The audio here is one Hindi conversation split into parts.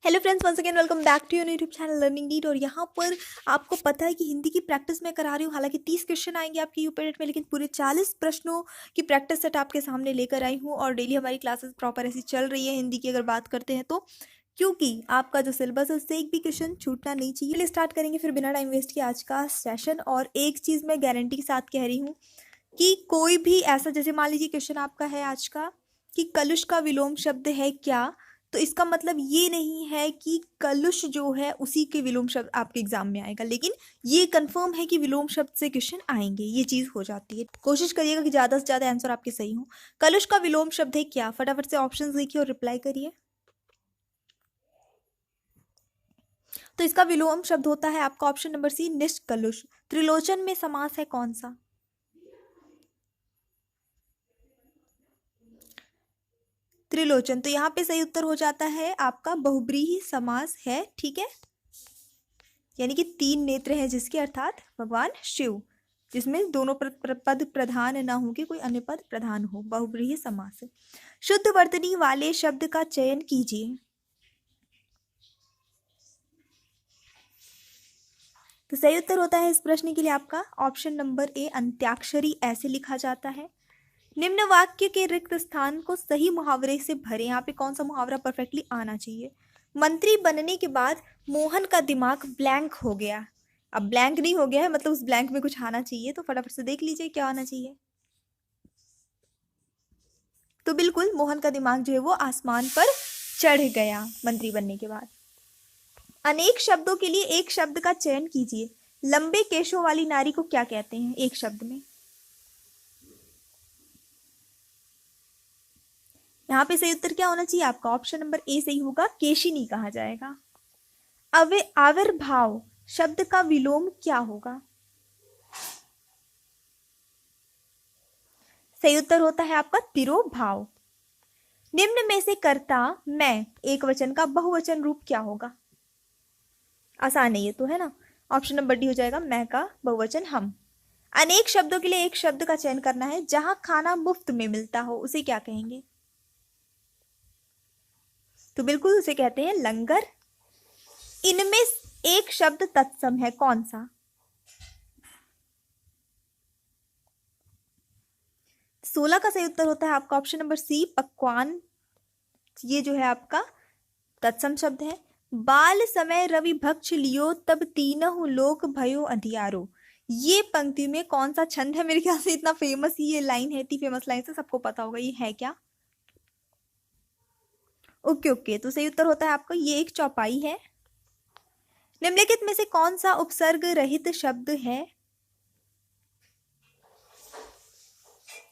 Hello friends, once again welcome back to your YouTube channel learning deed. और यहाँ पर आपको पता है कि हिंदी की प्रैक्टिस मैं करा रही हूँ। हालांकि 30 क्वेश्चन आएंगे आपके यूपीटेट में, लेकिन पूरे 40 प्रश्नों की प्रैक्टिस सेट आपके सामने लेकर आई हूँ। और डेली हमारी क्लासेस प्रॉपर ऐसी चल रही है हिंदी की अगर बात करते हैं तो, क्योंकि आपका जो सिलेबस है उससे एक भी क्वेश्चन छूटना नहीं चाहिए। चलिए स्टार्ट करेंगे फिर बिना टाइम वेस्ट किए आज का सेशन। और एक चीज़ मैं गारंटी के साथ कह रही हूँ कि कोई भी ऐसा, जैसे मान लीजिए क्वेश्चन आपका है आज का कि कलुष का विलोम शब्द है क्या, तो इसका मतलब ये नहीं है कि कलुष जो है उसी के विलोम शब्द आपके एग्जाम में आएगा, लेकिन ये कंफर्म है कि विलोम शब्द से क्वेश्चन आएंगे। ये चीज हो जाती है। कोशिश करिएगा कि ज्यादा से ज्यादा आंसर आपके सही हो। कलुष का विलोम शब्द है क्या? फटाफट से ऑप्शंस देखिए और रिप्लाई करिए। तो इसका विलोम शब्द होता है आपका ऑप्शन नंबर सी, निष्कलुष। त्रिलोचन में समास है कौन सा? त्रिलोचन। तो यहाँ पे सही उत्तर हो जाता है आपका बहुब्रीहि समास है। ठीक है, यानी कि 3 नेत्र हैं जिसके, अर्थात भगवान शिव, जिसमें दोनों पद प्रधान ना हो, कि कोई अन्य पद प्रधान हो, बहुब्रीहि समास। शुद्ध वर्तनी वाले शब्द का चयन कीजिए। तो सही उत्तर होता है इस प्रश्न के लिए आपका ऑप्शन नंबर ए, अंत्याक्षरी ऐसे लिखा जाता है। निम्न वाक्य के रिक्त स्थान को सही मुहावरे से भरे। यहाँ पे कौन सा मुहावरा परफेक्टली आना चाहिए? मंत्री बनने के बाद मोहन का दिमाग ब्लैंक हो गया। अब ब्लैंक नहीं हो गया है, मतलब उस ब्लैंक में कुछ आना चाहिए, तो फटाफट से देख लीजिए क्या आना चाहिए। तो बिल्कुल मोहन का दिमाग जो है वो आसमान पर चढ़ गया मंत्री बनने के बाद। अनेक शब्दों के लिए एक शब्द का चयन कीजिए। लंबे केशों वाली नारी को क्या कहते हैं एक शब्द में? यहाँ पे सही उत्तर क्या होना चाहिए आपका? ऑप्शन नंबर ए सही होगा, केशिनी कहा जाएगा। आविर्भाव शब्द का विलोम क्या होगा? सही उत्तर होता है आपका तिरोभाव। निम्न में से कर्ता मैं एक वचन का बहुवचन रूप क्या होगा? आसान है ये तो, है ना। ऑप्शन नंबर डी हो जाएगा, मैं का बहुवचन हम। अनेक शब्दों के लिए एक शब्द का चयन करना है। जहां खाना मुफ्त में मिलता हो उसे क्या कहेंगे? तो बिल्कुल उसे कहते हैं लंगर। इनमें एक शब्द तत्सम है कौन सा? 16 का सही उत्तर होता है आपका ऑप्शन नंबर सी, पकवान। ये जो है आपका तत्सम शब्द है। बाल समय रवि भक्ष लियो तब तीनहु लोक भयो अंधियारो। ये पंक्ति में कौन सा छंद है? मेरे ख्याल से इतना फेमस ये लाइन है, इतनी फेमस लाइन से सबको पता होगा। ये है क्या? ओके ओके, तो सही उत्तर होता है आपका ये एक चौपाई है। निम्नलिखित में से कौन सा उपसर्ग रहित शब्द है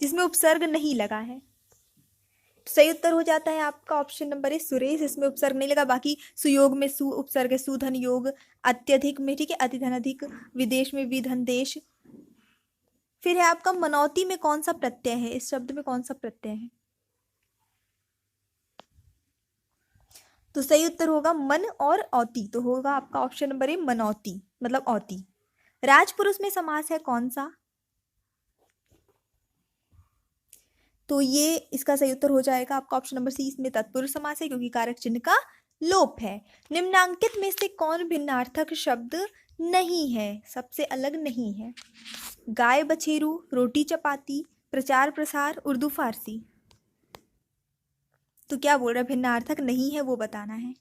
जिसमें उपसर्ग नहीं लगा है? सही उत्तर हो जाता है आपका ऑप्शन नंबर ए, सुरेश। इसमें उपसर्ग नहीं लगा। बाकी सुयोग में सु उपसर्ग है, सुधन योग। अत्यधिक में, ठीक है, अतिधन अधिक। विदेश में विधन देश। फिर है आपका मनौती में कौन सा प्रत्यय है? इस शब्द में कौन सा प्रत्यय है? तो सही उत्तर होगा मन और औती। तो होगा आपका ऑप्शन नंबर ए, मनौती मतलब औती। राजपुरुष में समास है कौन सा? तो ये इसका सही उत्तर हो जाएगा आपका ऑप्शन नंबर सी, इसमें तत्पुरुष समास है क्योंकि कारक चिन्ह का लोप है। निम्नांकित में से कौन भिन्नार्थक शब्द नहीं है, सबसे अलग नहीं है? गाय बछेरू, रोटी चपाती, प्रचार प्रसार, उर्दू फारसी। तो क्या बोल रहा है? भिन्नार्थक नहीं है वो बताना है।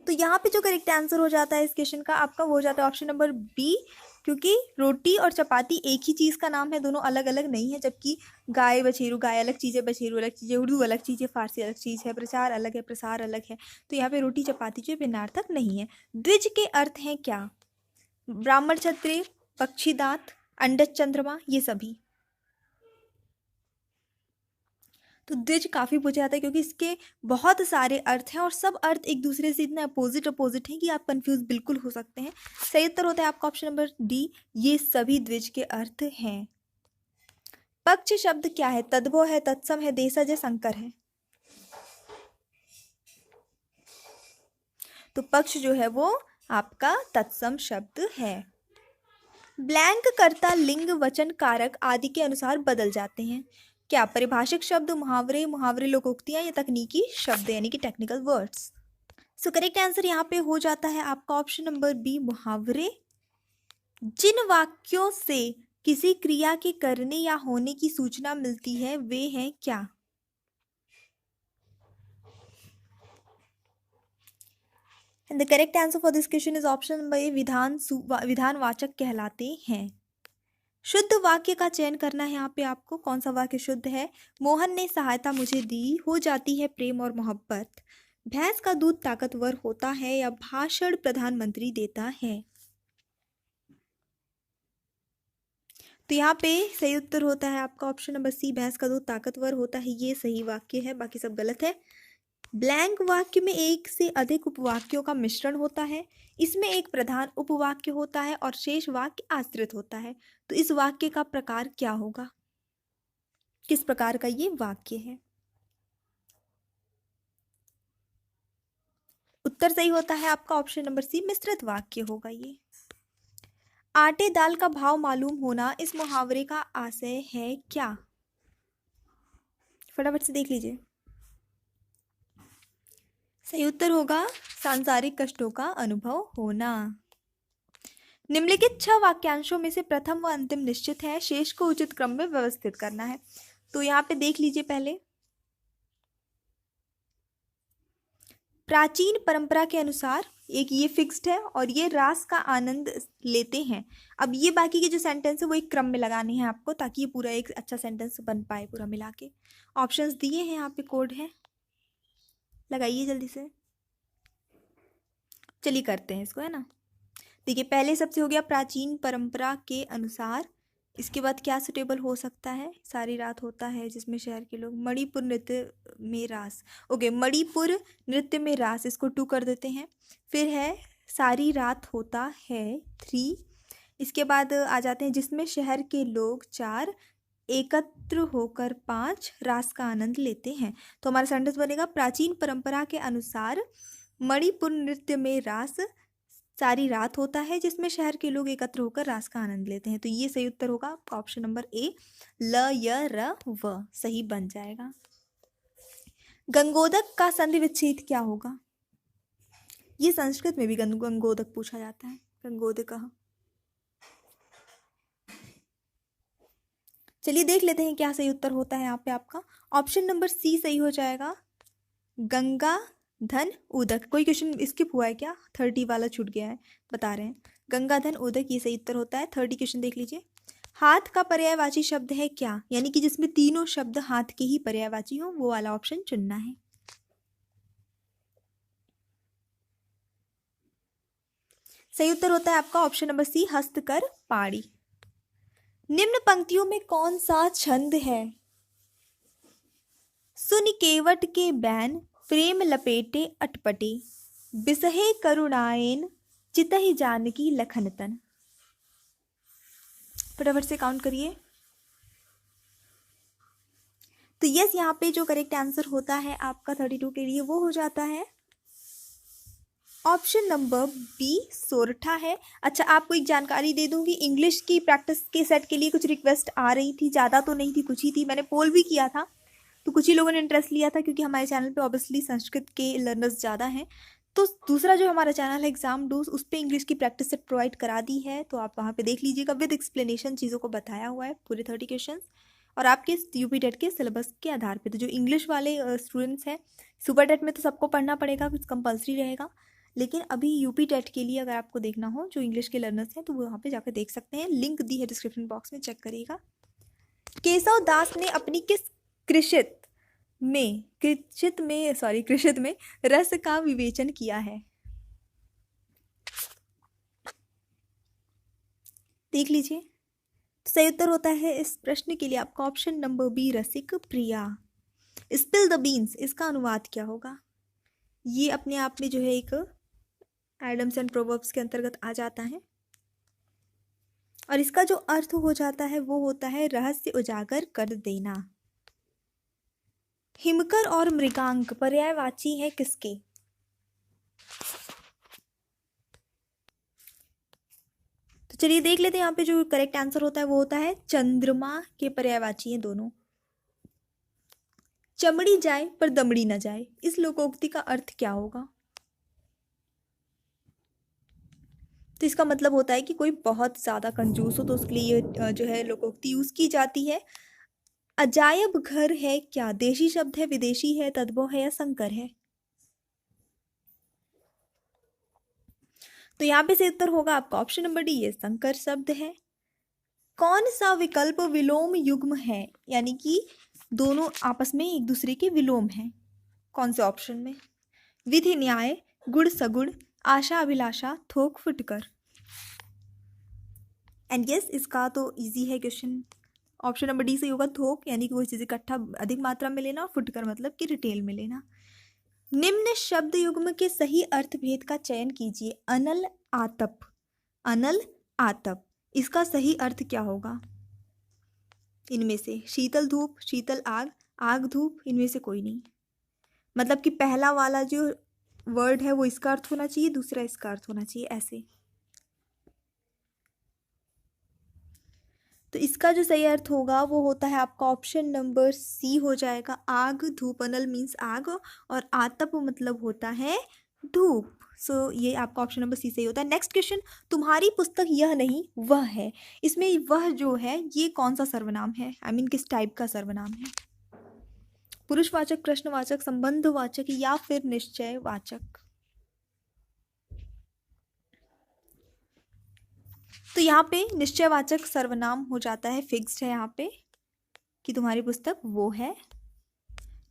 तो यहाँ पे जो करेक्ट आंसर हो जाता है इस क्वेश्चन का आपका, वो हो जाता है ऑप्शन नंबर बी, क्योंकि रोटी और चपाती एक ही चीज का नाम है, दोनों अलग अलग नहीं है। जबकि गाय बछेरू, गाय अलग चीज है, बछेरू अलग चीज है, उर्दू अलग चीज है, फारसी अलग चीज है, प्रचार अलग है, प्रसार अलग है। तो यहाँ पे रोटी चपाती जो भिन्नार्थक नहीं है। द्विज के अर्थ हैं क्या? ब्राह्मण क्षत्रिय, पक्षी दांत, अंडज चंद्रमा, ये सभी। तो द्विज काफी पूछा जाता है क्योंकि इसके बहुत सारे अर्थ हैं और सब अर्थ एक दूसरे से इतने अपोजिट अपोजिट हैं कि आप कंफ्यूज बिल्कुल हो सकते हैं। सही उत्तर होता है आपका ऑप्शन नंबर डी, ये सभी द्विज के अर्थ हैं। पक्ष शब्द क्या है? तद्भव है, तत्सम है, देशज है, संकर है? तो पक्ष जो है वो आपका तत्सम शब्द है। ब्लैंक कर्ता लिंग वचन कारक आदि के अनुसार बदल जाते हैं। क्या? परिभाषिक शब्द, मुहावरे, मुहावरे लोकोक्तियां या तकनीकी शब्द यानी कि technical words. So correct answer यहाँ पे हो जाता है आपका ऑप्शन नंबर बी, मुहावरे। जिन वाक्यों से किसी क्रिया के करने या होने की सूचना मिलती है वे हैं क्या? And the correct answer for this question is option number A, विधानवाचक कहलाते हैं। शुद्ध वाक्य का चयन करना है यहाँ पे आपको। कौन सा वाक्य शुद्ध है? मोहन ने सहायता मुझे दी, हो जाती है प्रेम और मोहब्बत, भैंस का दूध ताकतवर होता है, या भाषण प्रधानमंत्री देता है। तो यहाँ पे सही उत्तर होता है आपका ऑप्शन नंबर सी, भैंस का दूध ताकतवर होता है। ये सही वाक्य है, बाकी सब गलत है। ब्लैंक वाक्य में एक से अधिक उपवाक्यों का मिश्रण होता है। इसमें एक प्रधान उपवाक्य होता है और शेष वाक्य आश्रित होता है। तो इस वाक्य का प्रकार क्या होगा? किस प्रकार का ये वाक्य है? उत्तर सही होता है आपका ऑप्शन नंबर सी, मिश्रित वाक्य होगा ये। आटे दाल का भाव मालूम होना इस मुहावरे का आशय है क्या? फटाफट से देख लीजिए। सही उत्तर होगा सांसारिक कष्टों का अनुभव होना। निम्नलिखित 6 वाक्यांशों में से प्रथम व अंतिम निश्चित है, शेष को उचित क्रम में व्यवस्थित करना है। तो यहाँ पे देख लीजिए पहले। प्राचीन परंपरा के अनुसार एक ये फिक्स्ड है और ये रास का आनंद लेते हैं। अब ये बाकी के जो सेंटेंस है वो एक क्रम में लगाने हैं आपको, ताकि ये पूरा एक अच्छा सेंटेंस बन पाए पूरा मिला के। ऑप्शंस दिए हैं यहाँ पे, कोड है, लगाइए जल्दी से। चलिए करते हैं इसको, है ना। देखिए पहले सबसे हो गया प्राचीन परंपरा के अनुसार। इसके बाद क्या सुटेबल हो सकता है? सारी रात होता है जिसमें शहर के लोग, मणिपुर नृत्य में रास। ओके, मणिपुर नृत्य में रास, इसको 2 कर देते हैं। फिर है सारी रात होता है 3। इसके बाद आ जाते हैं जिसमें शहर के लोग 4, एकत्र होकर 5 रास का आनंद लेते हैं। तो हमारा सेंटेंस बनेगा प्राचीन परंपरा के अनुसार मणिपुर नृत्य में रास सारी रात होता है जिसमें शहर के लोग एकत्र होकर रास का आनंद लेते हैं। तो ये सही उत्तर होगा आपका ऑप्शन नंबर ए, ल य र व सही बन जाएगा। गंगोदक का संधि विच्छेद क्या होगा? ये संस्कृत में भी गंगोदक पूछा जाता है। गंगोदक, चलिए देख लेते हैं क्या सही उत्तर होता है यहाँ पे आपका। ऑप्शन नंबर सी सही हो जाएगा, गंगा धन उदक। कोई क्वेश्चन स्किप हुआ है क्या? 30 वाला छूट गया है, बता रहे हैं। गंगा धन उदक ये सही उत्तर होता है। 30 क्वेश्चन देख लीजिए। हाथ का पर्यायवाची शब्द है क्या? यानी कि जिसमें तीनों शब्द हाथ के ही पर्यायवाची हो, वो वाला ऑप्शन चुनना है। सही उत्तर होता है आपका ऑप्शन नंबर सी, हस्तकर पाड़ी। निम्न पंक्तियों में कौन सा छंद है? सुन केवट के बैन, प्रेम लपेटे अटपटे, बिसहे करुणायन, चितहि जानकी लखन तन। फटाफट से काउंट करिए। तो यस, यहाँ पे जो करेक्ट आंसर होता है आपका 32 के लिए वो हो जाता है ऑप्शन नंबर बी, सोरठा है। अच्छा, आपको एक जानकारी दे दूंगी, इंग्लिश की प्रैक्टिस के सेट के लिए कुछ रिक्वेस्ट आ रही थी, ज़्यादा तो नहीं थी, कुछ ही थी। मैंने पोल भी किया था तो कुछ ही लोगों ने इंटरेस्ट लिया था, क्योंकि हमारे चैनल पे ऑब्वियसली संस्कृत के लर्नर्स ज़्यादा हैं। तो दूसरा जो हमारा चैनल है एग्जाम डूज, उस पर इंग्लिश की प्रैक्टिस सेट प्रोवाइड करा दी है, तो आप वहाँ पे देख लीजिएगा। विद एक्सप्लेनेशन चीज़ों को बताया हुआ है, पूरे 30 क्वेश्चन, और आपके यूपी टेट के सिलेबस के आधार पे। तो जो इंग्लिश वाले स्टूडेंट्स हैं, सुपर टेट में तो सबको पढ़ना पड़ेगा, कुछ कंपलसरी रहेगा, लेकिन अभी यूपी टेट के लिए अगर आपको देखना हो, जो इंग्लिश के लर्नर्स हैं, तो वहाँ पे जाकर देख सकते हैं। लिंक दी है डिस्क्रिप्शन बॉक्स में, चेक करिएगा। केशव दास ने अपनी किस कृषित में रस का विवेचन किया है? देख लीजिए। सही उत्तर होता है इस प्रश्न के लिए आपका option number B, Rasik Priya. Spill the beans, इसका अनुवाद क्या होगा? ये अपने आप में जो है एक एडम्स एंड प्रोवर्ब्स के अंतर्गत आ जाता है, और इसका जो अर्थ हो जाता है वो होता है रहस्य उजागर कर देना। हिमकर और मृगांक पर्यायवाची है किसके? तो चलिए देख लेते हैं। यहाँ पे जो करेक्ट आंसर होता है वो होता है चंद्रमा के पर्यायवाची हैं दोनों। चमड़ी जाए पर दमड़ी न जाए, इस लोकोक्ति का अर्थ क्या होगा? तो इसका मतलब होता है कि कोई बहुत ज़्यादा कंजूस हो तो उसके लिए ये जो है लोकोक्ति यूज़ की जाती है। अजायब घर है क्या देशी शब्द है, विदेशी है, तद्भव है या संकर है? तो यहाँ पे से उत्तर होगा आपका ऑप्शन नंबर डी, ये संकर शब्द है। कौन सा विकल्प विलोम युग्म है, यानी कि दोनों आपस में एक दूसरे के विलोम हैं? कौन से ऑप्शन में? विधि न्याय, गुड़ सगुड़, आशा अभिलाषा, थोक फुटकर। एंड यस, इसका तो इजी है क्वेश्चन। ऑप्शन नंबर डी से होगा थोक, यानी कि कोई चीज़ इकट्ठा अधिक मात्रा में लेना, और फुटकर मतलब कि रिटेल में लेना। निम्न शब्द युग्म के सही अर्थ भेद का चयन कीजिए। अनल आतप, अनल आतप, इसका सही अर्थ क्या होगा इनमें से? शीतल धूप, शीतल आग, आग धूप, इनमें से कोई नहीं। मतलब कि पहला वाला जो वर्ड है वो इसका अर्थ होना चाहिए, दूसरा इसका अर्थ होना चाहिए, ऐसे। तो इसका जो सही अर्थ होगा वो होता है आपका ऑप्शन नंबर सी हो जाएगा। आग धूप, अनल मीन्स आग और आतप मतलब होता है धूप। सो ये आपका ऑप्शन नंबर सी सही होता है। नेक्स्ट क्वेश्चन, तुम्हारी पुस्तक यह नहीं वह है, इसमें वह जो है ये कौन सा सर्वनाम है? आई मीन किस टाइप का सर्वनाम है? पुरुषवाचक, प्रश्नवाचक, संबंधवाचक या फिर निश्चयवाचक? तो यहाँ पे निश्चयवाचक सर्वनाम हो जाता है, फिक्स्ड है यहाँ पे कि तुम्हारी पुस्तक वो है।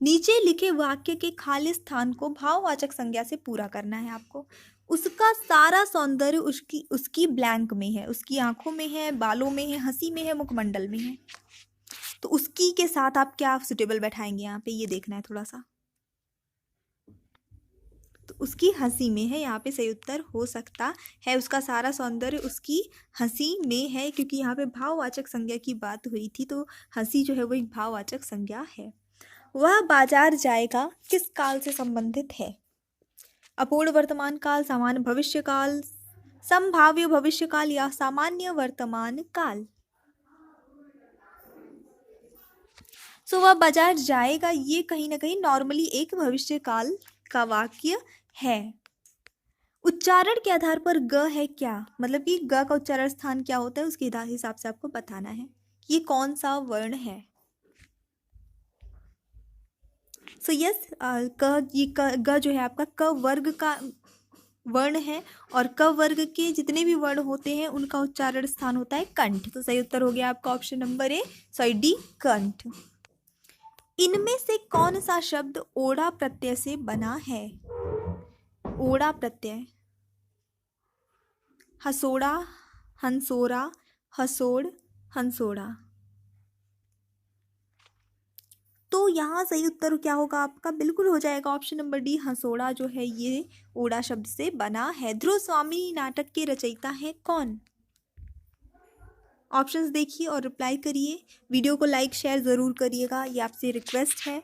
नीचे लिखे वाक्य के खाली स्थान को भाववाचक संज्ञा से पूरा करना है आपको। उसका सारा सौंदर्य उसकी उसकी ब्लैंक में है, उसकी आंखों में है, बालों में है, हंसी में है, मुखमंडल में है। तो उसकी के साथ आप क्या सुटेबल बैठाएंगे यहाँ पे, ये देखना है थोड़ा सा। तो उसकी हंसी में है, यहाँ पे सही उत्तर हो सकता है। उसका सारा सौंदर्य उसकी हंसी में है, क्योंकि यहाँ पे भाववाचक संज्ञा की बात हुई थी, तो हंसी जो है वो एक भाववाचक संज्ञा है। वह बाजार जाएगा किस काल से संबंधित है? अपूर्ण वर्तमान काल, सामान्य भविष्य काल, संभाव्य भविष्य काल या सामान्य वर्तमान काल? सो वह बाजार जाएगा, ये कहीं ना कहीं नॉर्मली एक भविष्य काल का वाक्य है। उच्चारण के आधार पर ग है क्या, मतलब कि ग का उच्चारण स्थान क्या होता है उसके हिसाब से आपको बताना है ये कौन सा वर्ण है। सो यस, ग जो है आपका क वर्ग का वर्ण है, और क वर्ग के जितने भी वर्ण होते हैं उनका उच्चारण स्थान होता है कंठ। तो सही उत्तर हो गया आपका ऑप्शन नंबर ए, सॉरी डी, कंठ। इनमें से कौन सा शब्द ओड़ा प्रत्यय से बना है? ओड़ा प्रत्यय, हसोड़ा, हंसोरा, हसोड़, हंसोड़ा। तो यहाँ सही उत्तर क्या होगा आपका? बिल्कुल हो जाएगा ऑप्शन नंबर डी, हंसोड़ा जो है ये ओड़ा शब्द से बना है। ध्रुव स्वामी नाटक के रचयिता हैं कौन? ऑप्शंस देखिए और रिप्लाई करिए। वीडियो को लाइक शेयर ज़रूर करिएगा, ये आपसे रिक्वेस्ट है।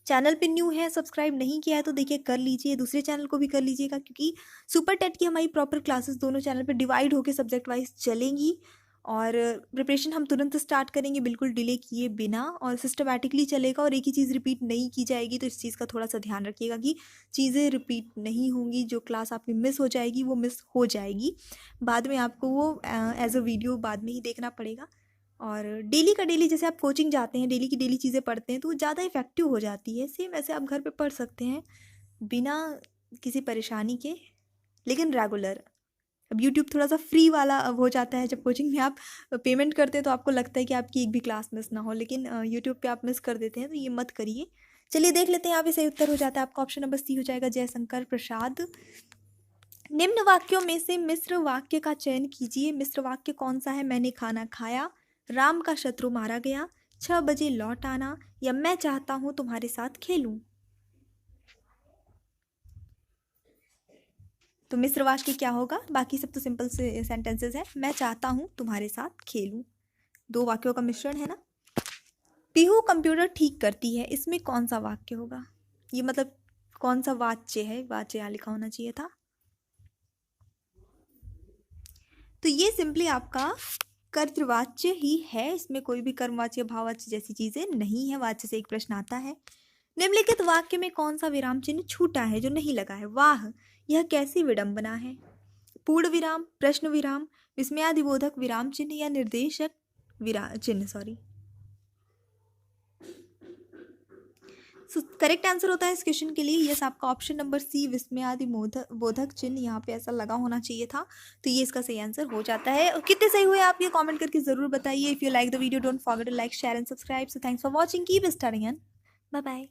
चैनल पे न्यू है, सब्सक्राइब नहीं किया है तो देखिए कर लीजिए, दूसरे चैनल को भी कर लीजिएगा, क्योंकि सुपर टेट की हमारी प्रॉपर क्लासेस दोनों चैनल पे डिवाइड होकर सब्जेक्ट वाइज चलेंगी, और प्रिपरेशन हम तुरंत स्टार्ट करेंगे बिल्कुल डिले किए बिना, और सिस्टमैटिकली चलेगा और एक ही चीज़ रिपीट नहीं की जाएगी। तो इस चीज़ का थोड़ा सा ध्यान रखिएगा कि चीज़ें रिपीट नहीं होंगी, जो क्लास आपकी मिस हो जाएगी वो मिस हो जाएगी, बाद में आपको वो एज अ वीडियो बाद में ही देखना पड़ेगा। और डेली का डेली, जैसे आप कोचिंग जाते हैं डेली की डेली चीज़ें पढ़ते हैं तो वो ज़्यादा इफेक्टिव हो जाती है। सेम ऐसे आप घर पे पढ़ सकते हैं बिना किसी परेशानी के, लेकिन रेगुलर। अब यूट्यूब थोड़ा सा फ्री वाला अब हो जाता है, जब कोचिंग में आप पेमेंट करते हैं तो आपको लगता है कि आपकी एक भी क्लास मिस ना हो, लेकिन यूट्यूब पे आप मिस कर देते हैं, तो ये मत करिए। चलिए देख लेते हैं, यहाँ पे सही उत्तर हो जाता है आपका ऑप्शन नंबर सी हो जाएगा, जयशंकर प्रसाद। निम्न वाक्यों में से मिश्र वाक्य का चयन कीजिए। मिश्र वाक्य कौन सा है? मैंने खाना खाया, राम का शत्रु मारा गया, 6 बजे लौट आना, या मैं चाहता हूं तुम्हारे साथ खेलूं। तो मिश्र वाक्य क्या होगा? बाकी सब तो सिंपल से सेंटेंसेस है। मैं चाहता हूं तुम्हारे साथ खेलूं, दो वाक्यों का मिश्रण है ना। पीहू कंप्यूटर ठीक करती है, इसमें कौन सा वाक्य होगा? ये मतलब कौन सा वाच्य है? वाच्य यहाँ लिखा होना चाहिए था। तो ये सिंपली आपका कर्तृवाच्य ही है, इसमें कोई भी कर्मवाच्य भाववाच्य जैसी चीजें नहीं है। वाच्य से एक प्रश्न आता है। निम्नलिखित वाक्य में कौन सा विराम चिन्ह छूटा है जो नहीं लगा है? वाह, यह कैसी विडंबना है। पूर्ण विराम, प्रश्न विराम, विस्मयादिबोधक विराम चिन्ह या निर्देशक चिन्ह, सॉरी। करेक्ट आंसर होता है इस क्वेश्चन के लिए यस, आपका ऑप्शन नंबर सी, विस्मयादि बोधक चिन्ह यहाँ पे ऐसा लगा होना चाहिए था, तो ये इसका सही आंसर हो जाता है। और कितने सही हुए आप ये कमेंट करके जरूर बताइए। If you like the video don't forget to like, share and subscribe. So thanks for watching, keep studying and bye bye.